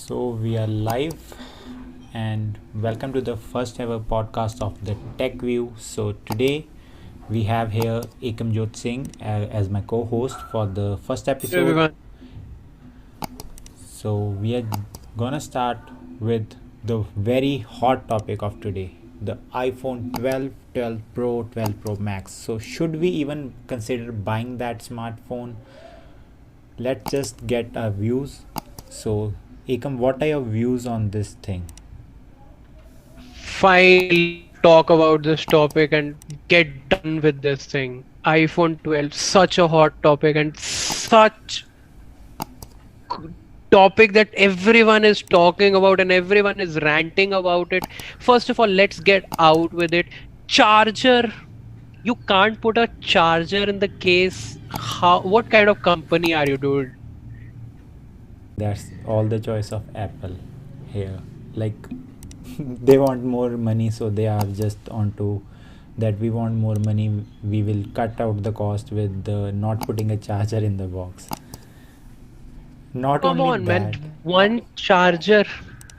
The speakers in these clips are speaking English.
So we are live and welcome to the first ever podcast of the Tech View. So today we have here Ekamjot Singh as my co-host for the first episode. Everyone. So we are gonna start with the very hot topic of today, the iPhone 12, 12 Pro, 12 Pro Max. So should we even consider buying that smartphone? Let's just get our views. So Ekam, what are your views on this thing? Finally talk about this topic and get done with this thing. iPhone 12, such a hot topic and such topic that everyone is talking about and everyone is ranting about it. First of all, let's get out with it. Charger. You can't put a charger in the case. What kind of company are you, dude? That's all the choice of Apple here. Like they want more money, so they are just onto that. We want more money. We will cut out the cost with not putting a charger in the box. Not Come only on, man. that, One charger.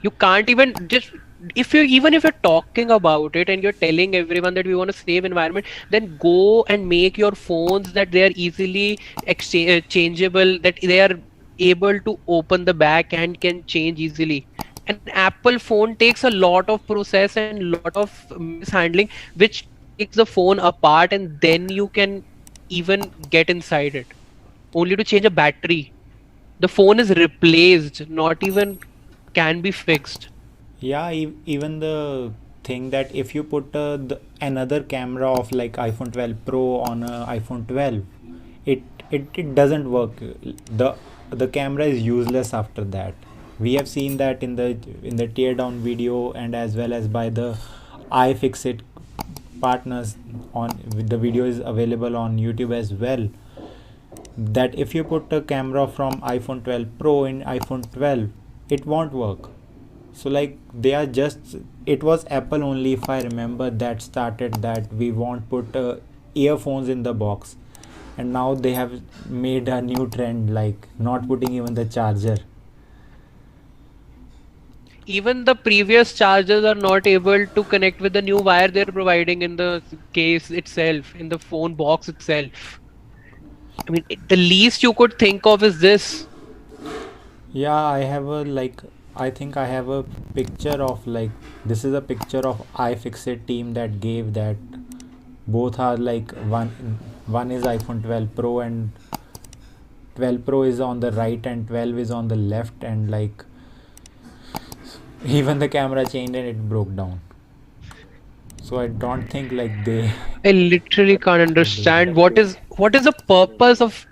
You can't even just if you're talking about it and you're telling everyone that we want to save environment, then go and make your phones that they are easily exchangeable, that they are able to open the back and can change easily. An Apple phone takes a lot of process and lot of mishandling, which takes the phone apart and then you can even get inside it. Only to change a battery. The phone is replaced, not even can be fixed. yeah, even the thing that if you put another camera of like iPhone 12 Pro on a iPhone 12, it doesn't work. The camera is useless after that. We have seen that in the teardown video and as well as by the iFixit partners. On the video is available on YouTube as well, that if you put a camera from iPhone 12 Pro in iPhone 12, it won't work. So like they are just, it was Apple only, if I remember, that started that we won't put earphones in the box, and now they have made a new trend like not putting even the charger. Even the previous chargers are not able to connect with the new wire they're providing in the case itself, in the phone box itself. I mean, the least you could think of is this. Yeah, I have a like, I think I have a picture of like, this is a picture of iFixit team that gave that both are like one is iPhone 12 Pro, and 12 Pro is on the right and 12 is on the left, and like even the camera changed and it broke down. So I don't think like they I literally can't will do that. understand what is the purpose of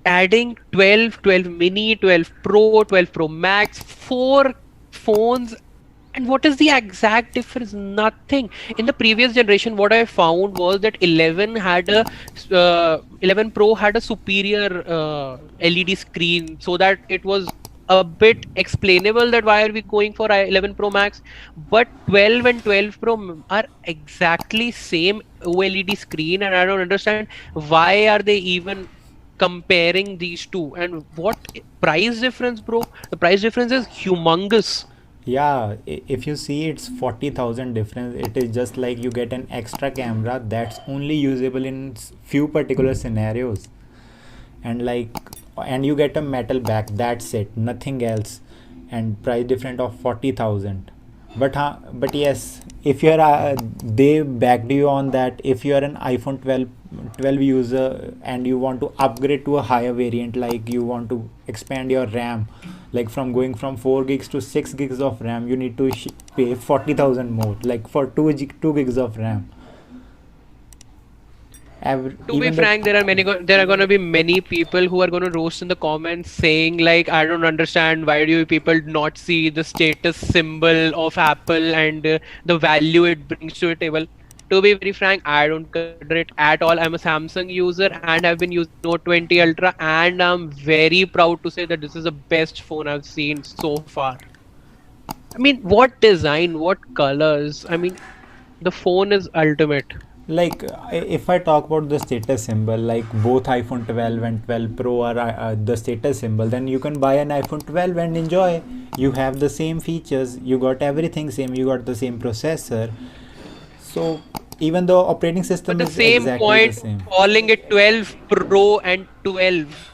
adding 12, 12 mini, 12 Pro, 12 Pro Max, four phones. And what is the exact difference? Nothing. In the previous generation, what I found was that 11 Pro had a superior LED screen, so that it was a bit explainable that why are we going for 11 Pro Max. But 12 and 12 Pro are exactly same OLED screen, and I don't understand why are they even comparing these two. And what price difference, bro? The price difference is humongous. Yeah, if you see, it's 40,000 difference. It is just like you get an extra camera that's only usable in few particular scenarios, and like, and you get a metal back, that's it, nothing else, and price difference of 40,000. But yes, if you're they backed you on that. If you are an iPhone 12 user and you want to upgrade to a higher variant, like you want to expand your RAM, like from going from 4 gigs to 6 gigs of RAM, you need to pay 40,000 more, like for 2 gigs of RAM. To be Even the frank, there are going to be many people who are going to roast in the comments saying like, I don't understand, why do you people not see the status symbol of Apple and the value it brings to a table. To be very frank, I don't consider it at all. I'm a Samsung user and I've been using Note 20 Ultra, and I'm very proud to say that this is the best phone I've seen so far. I mean, what design, what colors? I mean, the phone is ultimate. like if I talk about the status symbol, like both iPhone 12 and 12 Pro are the status symbol, then you can buy an iPhone 12 and enjoy. you have the same features, you got everything same, you got the same processor. So even the operating But system the is same exactly the point, same. calling it 12 Pro and 12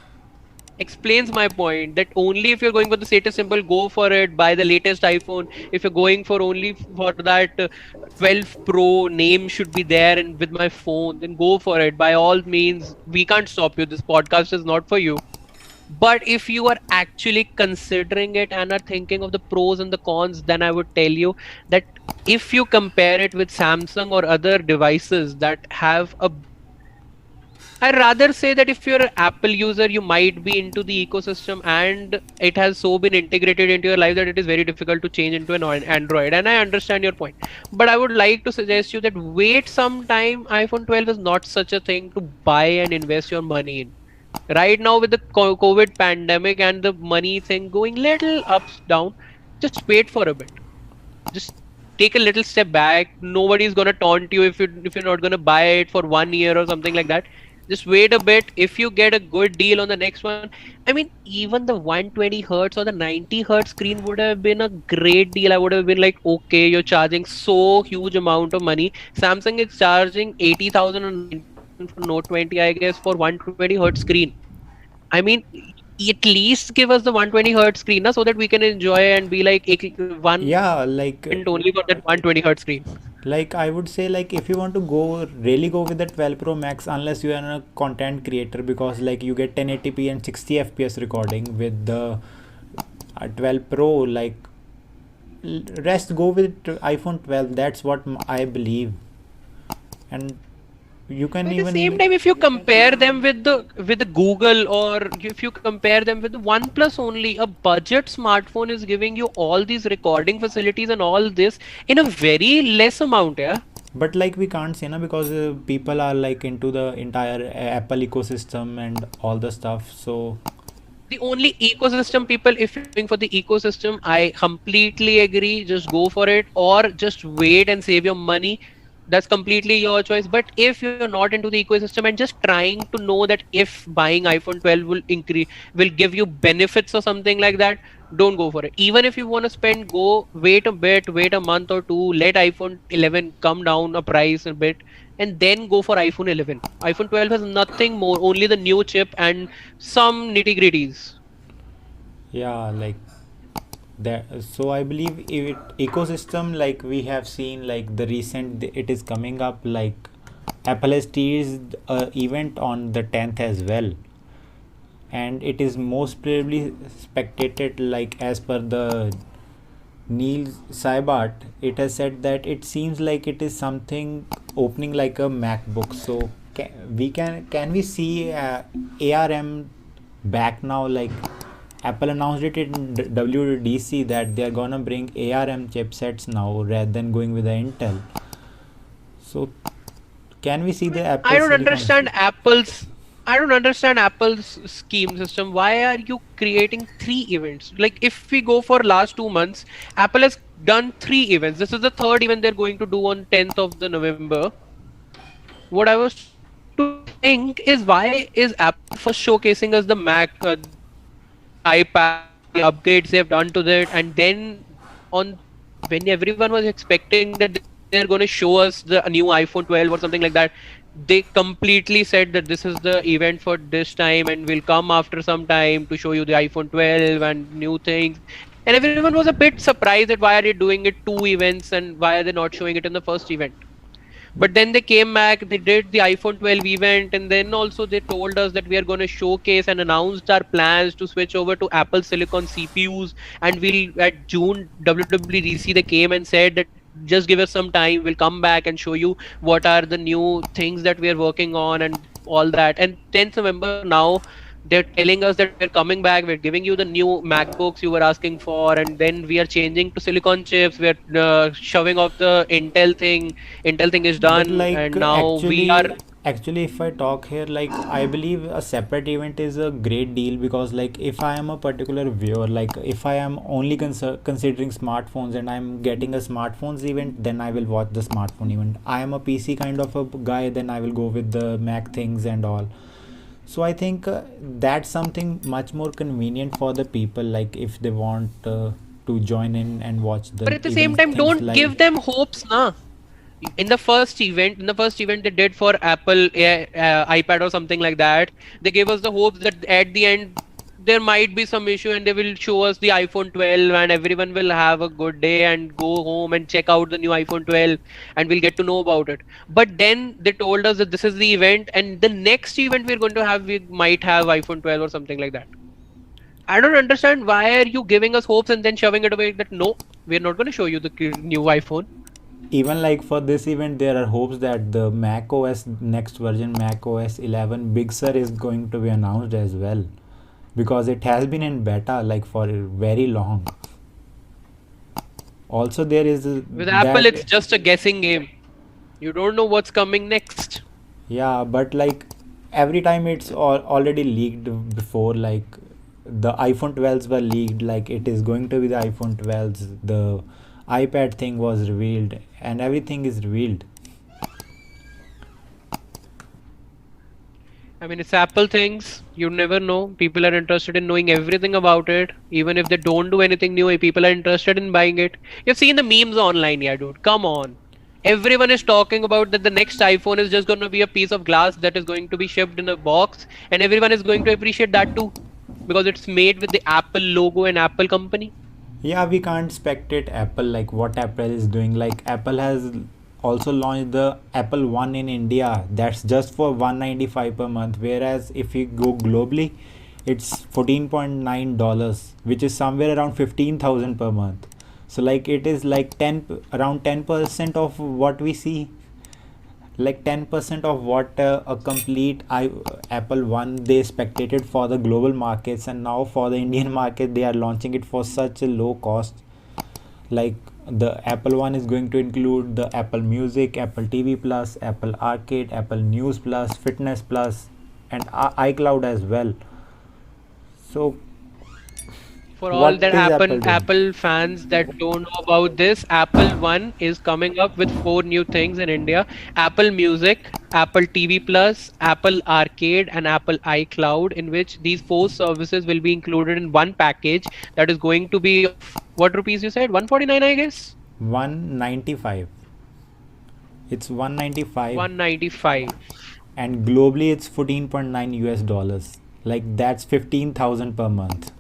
explains my point that only if you're going for the status symbol, go for it, buy the latest iPhone. If you're going for only for that 12 Pro name should be there and with my phone, then go for it. By all means, we can't stop you. This podcast is not for you. But if you are actually considering it and are thinking of the pros and the cons, then I would tell you that if you compare it with Samsung or other devices that have a, I'd rather say that if you're an Apple user, you might be into the ecosystem and it has so been integrated into your life that it is very difficult to change into an Android. And I understand your point. But I would like to suggest you that wait some time. iPhone 12 is not such a thing to buy and invest your money in. Right now, with the COVID pandemic and the money thing going little ups down, just wait for a bit. Just take a little step back. Nobody's gonna taunt you if you're not gonna buy it for 1 year or something like that. Just wait a bit. If you get a good deal on the next one, I mean, even the 120 hertz or the 90 hertz screen would have been a great deal. I would have been like, okay, you're charging so huge amount of money. Samsung is charging 80,000 or 90,000 for Note 20, I guess, for 120 hertz screen. I mean, at least give us the 120 hertz screen, na, so that we can enjoy and be like one Yeah, and only for that 120 hertz screen. like I would say, like if you want to go really go with the 12 Pro Max, unless you are a content creator, because like you get 1080p and 60 fps recording with the 12 Pro, like rest go with iPhone 12. That's what I believe. And you can At the even same time, if you compare them with the Google, or if you compare them with the OnePlus only, a budget smartphone is giving you all these recording facilities and all this in a very less amount, yeah. but like we can't say na, because people are like into the entire Apple ecosystem and all the stuff. So The only ecosystem people, if you're going for the ecosystem, I completely agree. Just go for it, or just wait and save your money. That's completely your choice. But if you're not into the ecosystem and just trying to know that if buying iPhone 12 will give you benefits or something like that, don't go for it. Even if you want to spend, go wait a bit, wait a month or two, let iPhone 11 come down a price a bit, and then go for iPhone 11. iPhone 12 has nothing more, only the new chip and some nitty gritties. yeah, like that. So I believe it ecosystem, like we have seen like the recent it is coming up, like Apple has teased a event on the 10th as well, and it is most probably spectated, like as per the Neil Saibart, it has said that it seems like it is something opening like a MacBook. So can we see ARM back now? Like Apple announced it in WDC that they are gonna bring ARM chipsets now rather than going with the Intel. So can we see the I Apple don't Silicon? understand Apple's. I don't understand Apple's scheme system. Why are you creating three events? Like if we go for last 2 months, Apple has done three events. This is the third event they're going to do on 10th of the November. What I was to think is, why is Apple first showcasing us the Mac, iPad, the upgrades they've done to that, and then on when everyone was expecting that they're going to show us the new iPhone 12 or something like that, they completely said that this is the event for this time and will come after some time to show you the iPhone 12 and new things. And everyone was a bit surprised that why are they doing it two events and why are they not showing it in the first event. But then they came back, they did the iPhone 12 event, and then also they told us that we are going to showcase and announced our plans to switch over to Apple Silicon CPUs. And we'll at June WWDC they came and said that just give us some time, we'll come back and show you what are the new things that we are working on and all that. And 10th November now they're telling us that we're coming back, we're giving you the new MacBooks you were asking for, and then we are changing to silicon chips, we're shoving off the Intel thing is But done, like and now we are. actually if I talk here, like I believe a separate event is a great deal, because like if I am a particular viewer, like if I am only considering smartphones and I'm getting a smartphones event, then I will watch the smartphone event. I am a PC kind of a guy, then I will go with the Mac things and all. So I think that's something much more convenient for the people, like if they want to join in and watch the But at the same events time, things don't give live. them hopes, na. In the first event they did for Apple iPad or something like that, they gave us the hopes that at the end there might be some issue and they will show us the iPhone 12 and everyone will have a good day and go home and check out the new iPhone 12 and we'll get to know about it. But then they told us that this is the event and the next event we're going to have, we might have iPhone 12 or something like that. I don't understand why are you giving us hopes and then shoving it away that no, we're not going to show you the new iPhone. Even like for this event, there are hopes that the Mac OS next version, Mac OS 11 Big Sur, is going to be announced as well, because it has been in beta like for very long. Also, there is With Apple, it's that. just a guessing game. You don't know what's coming next. Yeah, but like every time it's already leaked before, like the iPhone 12s were leaked, like it is going to be the iPhone 12s, the iPad thing was revealed, and everything is revealed. I mean, it's Apple things. You never know. People are interested in knowing everything about it. Even if they don't do anything new, people are interested in buying it. You've seen the memes online, yeah, dude. Come on. Everyone is talking about that the next iPhone is just going to be a piece of glass that is going to be shipped in a box, and everyone is going to appreciate that too because it's made with the Apple logo and Apple company. Yeah, we can't spectate Apple, like what Apple is doing. Like Apple has also launched the Apple One in India. That's just for 195 per month. Whereas if you go globally, it's $14.9, which is somewhere around 15,000 per month. So like it is like 10 around 10% of what we see, like 10% of what a complete Apple One they spectated for the global markets, and now for the Indian market they are launching it for such a low cost. Like the Apple One is going to include the Apple Music, Apple TV Plus, Apple Arcade, Apple News Plus, Fitness Plus, and iCloud as well. So For all what that is Apple doing? Apple fans that don't know about this, Apple One is coming up with 4 new things in India: Apple Music, Apple TV Plus, Apple Arcade, and Apple iCloud. In which these 4 services will be included in one package that is going to be what rupees you said? 149, I guess. 195. It's 195, 195. and globally it's 14.9 US dollars. Like that's 15,000 per month.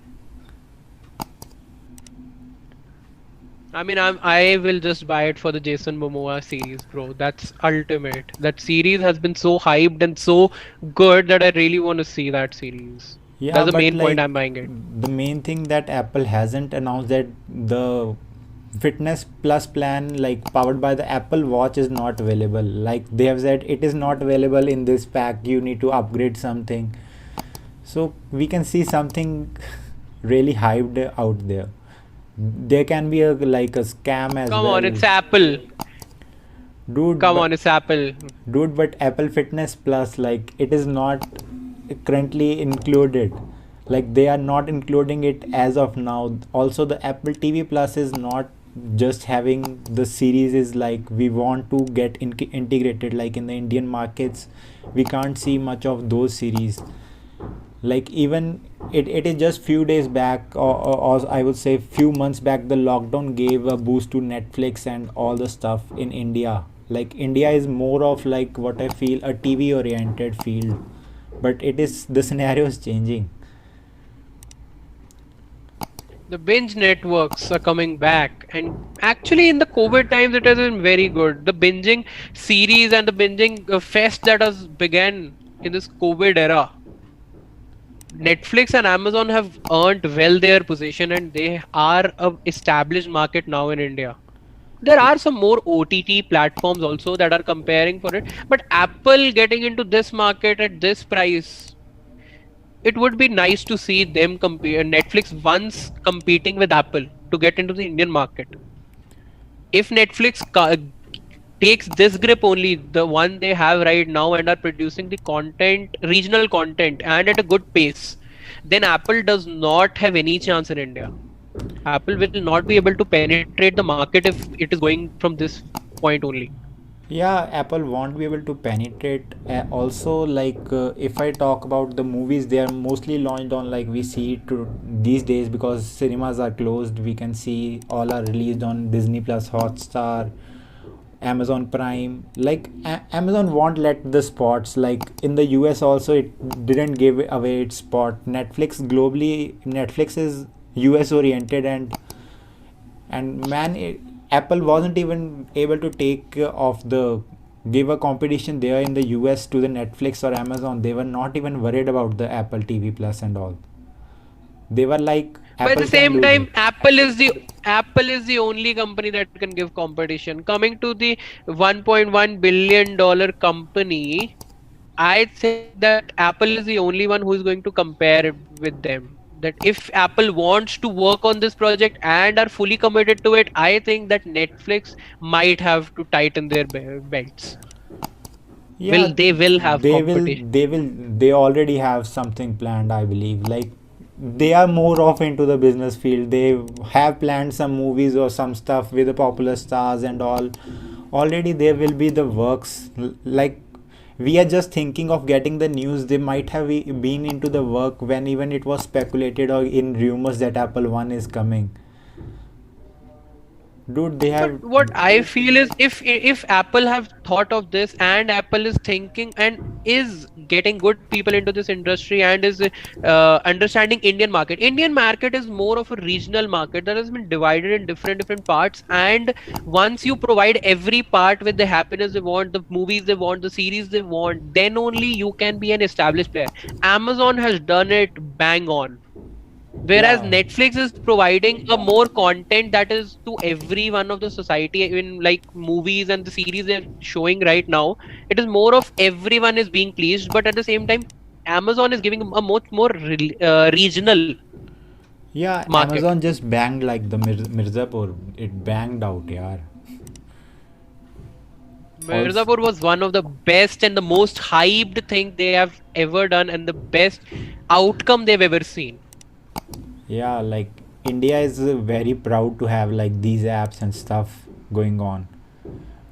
I mean, I will just buy it for the Jason Momoa series, bro. That's ultimate. That series has been so hyped and so good that I really want to see that series. Yeah, That's the but main point like I'm buying it. the main thing that Apple hasn't announced that the Fitness Plus plan, like powered by the Apple Watch, is not available. Like they have said, it is not available in this pack. You need to upgrade something. So we can see something really hyped out there. There can be a like a scam as Come on, well, it's Apple. dude. Come But on, it's Apple. but Apple Fitness Plus, like it is not currently included. Like they are not including it as of now. Also the Apple TV Plus is not just having the series, is like we want to get integrated. Like in the Indian markets we can't see much of those series. Like even it is just few days back, or I would say few months back, the lockdown gave a boost to Netflix and all the stuff in India. Like India is more of, like, what I feel, a TV oriented field, but it is, the scenario is changing. The binge networks are coming back, and actually, in the COVID times, it has been very good. The binging series and the binging fest that has begun in this COVID era. Netflix and Amazon have earned well their position, and they are a established market now in India. There are some more OTT platforms also that are comparing for it, but Apple getting into this market at this price, it would be nice to see them compare Netflix once competing with Apple to get into the Indian market. If Netflix takes this grip only, the one they have right now, and are producing the content, regional content, and at a good pace, then Apple does not have any chance in India. Apple will not be able to penetrate the market if it is going from this point only. Yeah, Apple won't be able to penetrate. Also, like if I talk about the movies, they are mostly launched on, like we see to these days, because cinemas are closed. We can see all are released on Disney Plus, Hotstar, Amazon Prime. Like Amazon won't let the spots. Like in the US also, it didn't give away its spot. Netflix globally, Netflix is US oriented, and man, Apple wasn't even able to take of the give a competition there in the US to the Netflix or Amazon. They were not even worried about the Apple TV Plus and all. They were like, But at Apple the can same lose time, it. Apple is the only company that can give competition. Coming to the 1.1 billion dollar company, I think that Apple is the only one who is going to compare it with them. That if Apple wants to work on this project and are fully committed to it, I think that Netflix might have to tighten their belts. Yeah, They will have competition. they already have something planned, I believe. Like they are more off into the business field. They have planned some movies or some stuff with the popular stars and all. Already there will be the works. Like we are just thinking of getting the news. They might have been into the work when even it was speculated or in rumors that Apple One is coming. Dude, they But have. what I feel is, if Apple have thought of this, and Apple is thinking and is getting good people into this industry, and is understanding Indian market. Indian market is more of a regional market that has been divided in different parts. And once you provide every part with the happiness they want, the movies they want, the series they want, then only you can be an established player. Amazon has done it bang on. Whereas Yeah. Netflix is providing a more content that is to every one of the society, in like movies and the series they're showing right now. It is more of everyone is being pleased, but at the same time, Amazon is giving a much more regional Yeah, market. Amazon just banged like the Mirzapur. It banged out, yeah. Also, Mirzapur was one of the best and the most hyped thing they have ever done, and the best outcome they've ever seen. yeah, like India is very proud to have like these apps and stuff going on.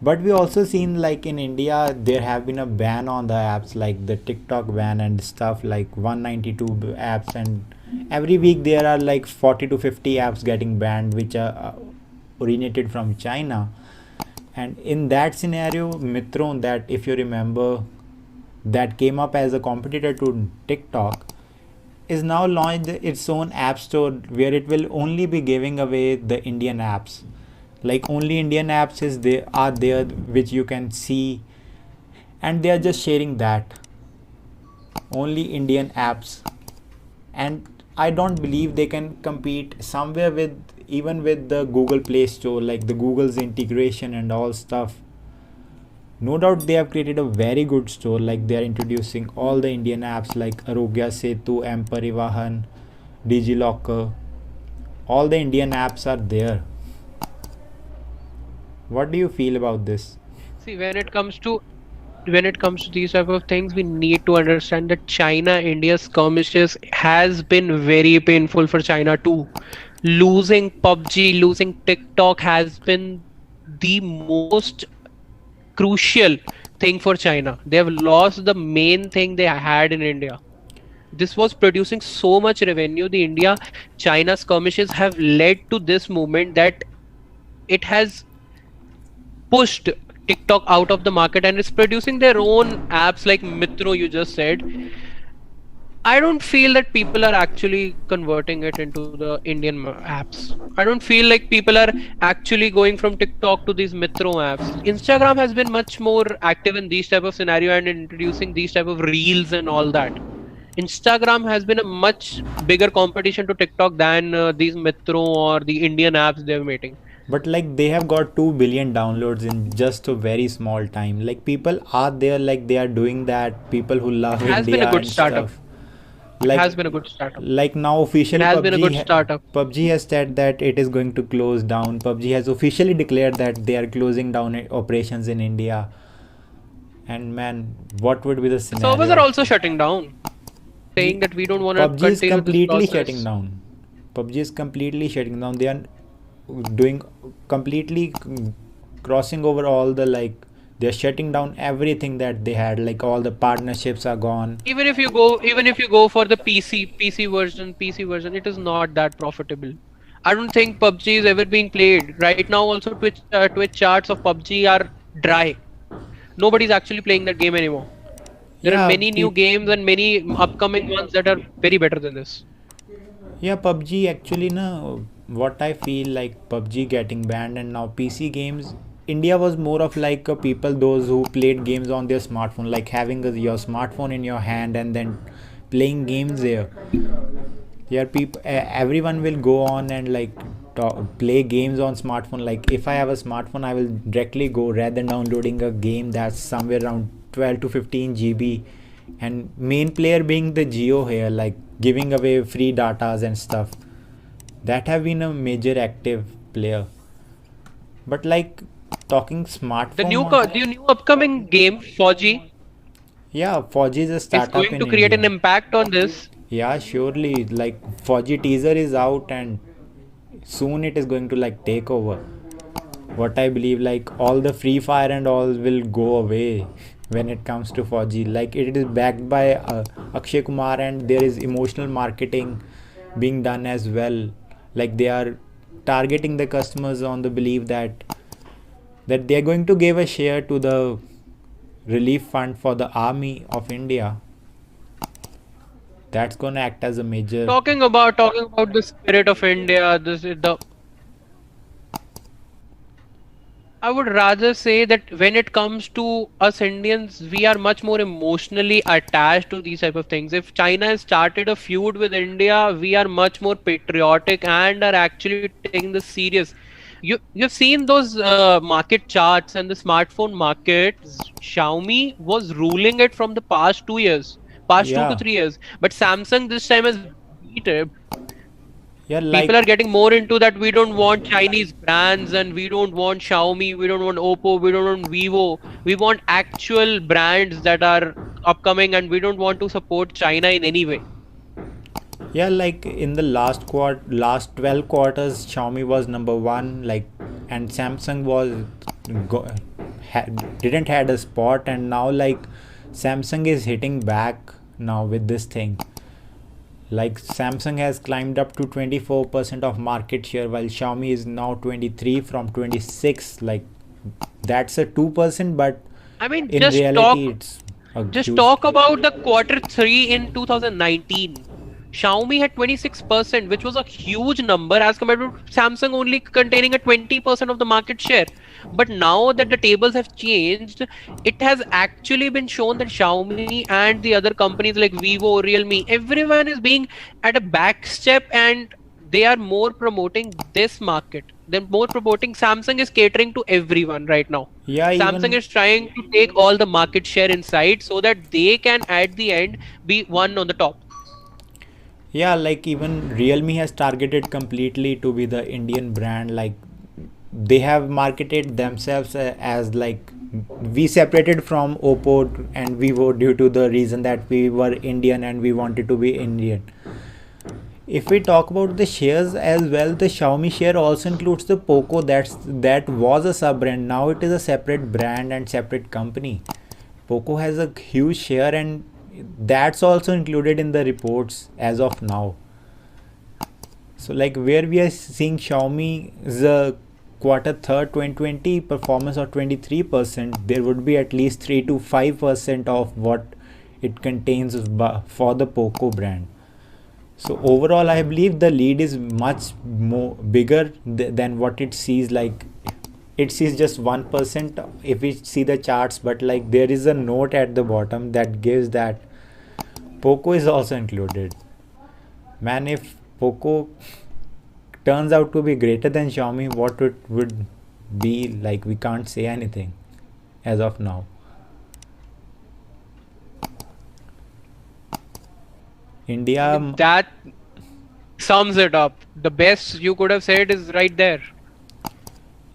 But we also seen like in India there have been a ban on the apps, like the TikTok ban and stuff, like 192 apps, and every week there are like 40 to 50 apps getting banned which are originated from China. And in that scenario, Mitron, that if you remember, that came up as a competitor to TikTok, is now launched its own app store where it will only be giving away the Indian apps. Like only Indian apps is they are there which you can see, and they are just sharing that only Indian apps. And I don't believe they can compete somewhere with even with the Google Play Store, like the Google's integration and all stuff. No doubt they have created a very good store, like they are introducing all the Indian apps like Arogya Setu, M Parivahan, DigiLocker. All the Indian apps are there. What do you feel about this? See, when it comes to these type of things, we need to understand that China India skirmishes has been very painful for China too. Losing PUBG, losing TikTok has been the most crucial thing for China. They have lost the main thing they had in India. This was producing so much revenue. The India China skirmishes have led to this movement that it has pushed TikTok out of the market and is producing their own apps like Mitro, you just said. I don't feel that people are actually converting it into the Indian apps. I don't feel like people are actually going from TikTok to these Mitro apps. Instagram has been much more active in these type of scenario and introducing these type of reels and all that. Instagram has been a much bigger competition to TikTok than these Mitro or the Indian apps they're making. But like they have got 2 billion downloads in just a very small time. Like people are there, like they are doing that. People who It love has been a India good and startup. stuff. It Like has been a good startup. now It officially has been a good startup. PUBG has said that it is going to close down. PUBG has officially declared that they are closing down operations in India. And man, what would be the Servers are scenario? also shutting down, saying that we don't want to PUBG is continue this completely shutting process. down. PUBG is completely shutting down. They are doing completely crossing over all the like They're shutting down everything that they had. Like all the partnerships are gone. Even if you go for the PC version, it is not that profitable. I don't think PUBG is ever being played. Right now also Twitch charts of PUBG are dry. Nobody's actually playing that game anymore. There are Yeah, many new games and many upcoming ones that are very better than this. yeah, PUBG actually na, what I feel like PUBG getting banned and now PC games. India was more of like people those who played games on their smartphone, like having your smartphone in your hand and then playing games there. Yeah, people, everyone will go on and like play games on smartphone. Like if I have a smartphone, I will directly go rather than downloading a game that's somewhere around 12 to 15 GB, and main player being the Geo here, like giving away free datas and stuff. That have been a major active player. But like talking smartphone on, The new upcoming game 4G yeah, 4G is a is startup going in to create an India. impact on this. Yeah, surely. Like 4G teaser is out and soon it is going to like take over. What I believe, like all the Free Fire and all will go away when it comes to 4G. Like it is backed by Akshay Kumar and there is emotional marketing being done as well. Like they are targeting the customers on the belief that they are going to give a share to the relief fund for the army of India. That's gonna act as a major. Talking about the spirit of India, this is the I would rather say that when it comes to us Indians, we are much more emotionally attached to these type of things. If China has started a feud with India, we are much more patriotic and are actually taking this serious. You've seen those market charts and the smartphone market. Xiaomi was ruling it from the past 2 years, past two to Yeah, 3 years. But Samsung this time has beat it. yeah, People like are getting more into that. We don't want Chinese brands and we don't want Xiaomi, we don't want Oppo, we don't want Vivo. We want actual brands that are upcoming and we don't want to support China in any way. yeah, like in the last 12 quarters, Xiaomi was number one. Like, and Samsung was go, didn't had a spot, and now like Samsung is hitting back now with this thing. Like Samsung has climbed up to 24% of market share, while Xiaomi is now 23 from 26. Like that's a 2%, but I mean, in reality, it's a just huge. talk about the quarter three in 2019. Xiaomi had 26%, which was a huge number as compared to Samsung only containing a 20% of the market share. But now that the tables have changed, it has actually been shown that Xiaomi and the other companies like Vivo, Realme, everyone is being at a back step and they are more promoting this market. They're more promoting. Samsung is catering to everyone right now. Yeah, Samsung even is trying to take all the market share inside so that they can at the end be one on the top. yeah, like even Realme has targeted completely to be the Indian brand. Like they have marketed themselves as like we separated from Oppo and Vivo due to the reason that we were Indian and we wanted to be Indian. If we talk about the shares as well, the Xiaomi share also includes the Poco. That was a sub brand. Now it is a separate brand and separate company. Poco has a huge share and that's also included in the reports as of now. So like where we are seeing Xiaomi is a quarter third 2020 performance of 23%, there would be at least 3 to 5% of what it contains for the Poco brand. So overall, I believe the lead is much more bigger than what it sees. Like it sees just 1% if we see the charts, but like there is a note at the bottom that gives that Poco is also included. Man, if Poco turns out to be greater than Xiaomi, what it would be like, we can't say anything as of now. India, That sums it up. The best you could have said is right there.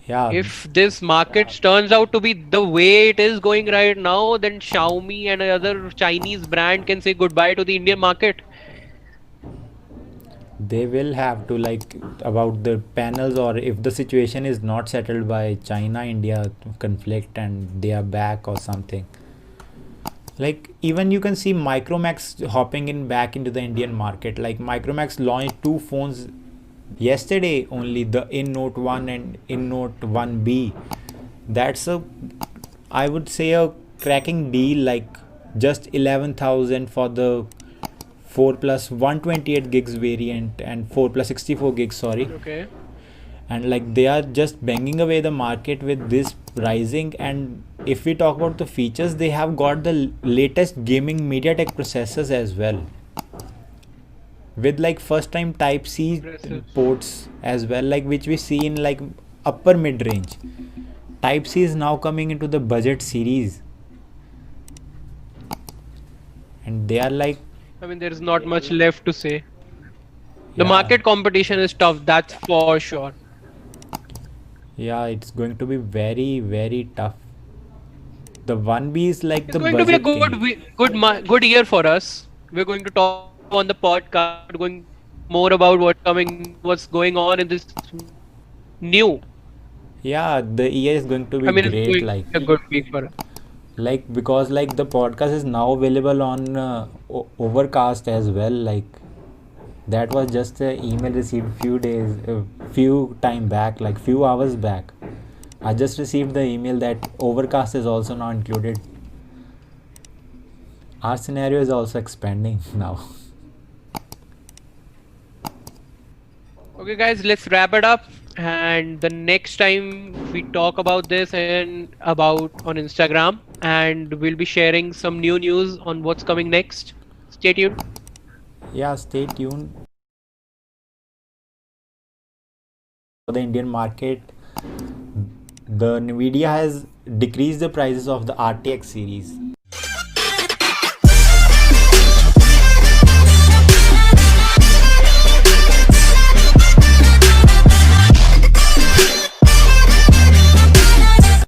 yeah, If this market turns out to be the way it is going right now, then Xiaomi and another Chinese brand can say goodbye to the Indian market. They will have to, like, about the panels, or if the situation is not settled by China India conflict and they are back or something. Like, even you can see Micromax hopping in back into the Indian market. Like, Micromax launched two phones yesterday only, the InNote 1 and InNote 1B. That's a, I would say, a cracking deal. Like, just 11,000 for the 4 plus 128 gigs variant and 4 plus 64 gigs, sorry. Okay. And like, they are just banging away the market with this pricing. And if we talk about the features, they have got the latest gaming MediaTek processors as well, with like first time type C Impressive. ports as well, like which we see in like upper mid range. Type C is now coming into the budget series, and they are like, I mean, there is not much left to say. The yeah, market competition is tough, that's for sure. yeah, it's going to be very very tough. The 1B is like It's the going to be a budget king. good year for us. We're going to talk on the podcast, going more about what's going on in this new. Yeah, the year is going to be I mean, it's great. going to be a good week for us. Like because like the podcast is now available on Overcast as well. Like, that was just an email received few time back, like few hours back. I just received the email that Overcast is also now included. Our scenario is also expanding now. Okay, guys, let's wrap it up. And the next time we talk about this and about on Instagram, and we'll be sharing some new news on what's coming next. Stay tuned. Yeah, stay tuned for the Indian market. The Nvidia has decreased the prices of the RTX series.